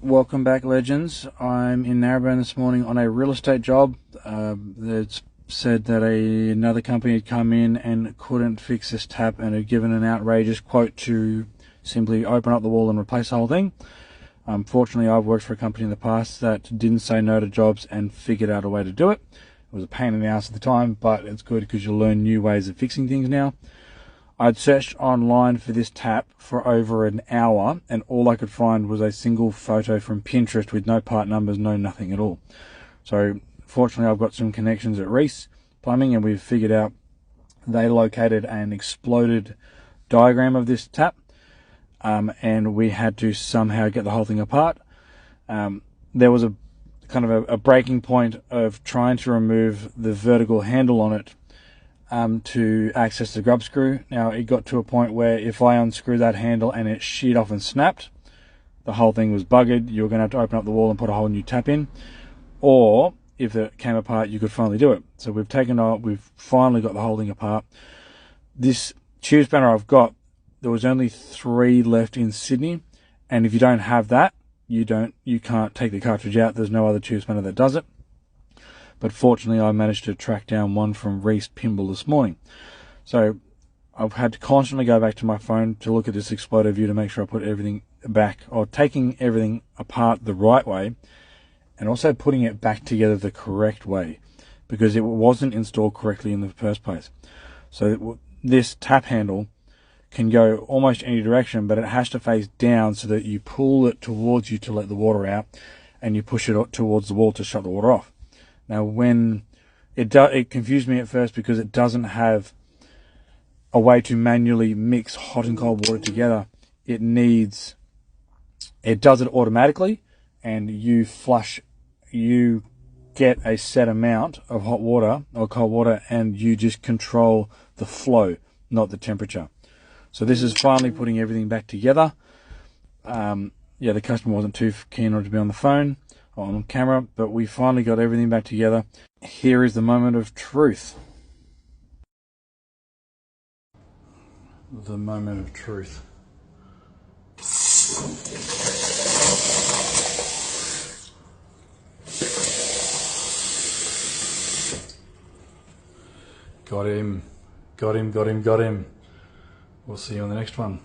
Welcome back, legends. I'm in Narumburn this morning on a real estate job. It's said that another company had come in and couldn't fix this tap and had given an outrageous quote to simply open up the wall and replace the whole thing. Fortunately, I've worked for a company in the past that didn't say no to jobs and figured out a way to do it. It was a pain in the ass at the time, but it's good because you'll learn new ways of fixing things now. I'd searched online for this tap for over an hour, and all I could find was a single photo from Pinterest with no part numbers, no nothing at all. So fortunately, I've got some connections at Reese Plumbing, and we've figured out they located an exploded diagram of this tap, and we had to somehow get the whole thing apart. There was a kind of a breaking point of trying to remove the vertical handle on it to access the grub screw. Now, it got to a point where if I unscrewed that handle and it sheared off and snapped, the whole thing was buggered. You were going to have to open up the wall and put a whole new tap in. Or if it came apart, you could finally do it. So we've finally got the whole thing apart. This tube spanner I've got, there was only 3 left in Sydney, and if you don't have that, you can't take the cartridge out. There's no other tube spanner that does it. But fortunately, I managed to track down one from Reese Pimble this morning. So I've had to constantly go back to my phone to look at this Exploder view to make sure I put everything back, or taking everything apart the right way, and also putting it back together the correct way, because it wasn't installed correctly in the first place. So this tap handle can go almost any direction, but it has to face down so that you pull it towards you to let the water out, and you push it towards the wall to shut the water off. Now, when it confused me at first because it doesn't have a way to manually mix hot and cold water together. It does it automatically, and you get a set amount of hot water or cold water, and you just control the flow, not the temperature. So this is finally putting everything back together. The customer wasn't too keen on it to be on the phone, on camera, but we finally got everything back together. Here is the moment of truth. The moment of truth. Got him. Got him. We'll see you on the next one.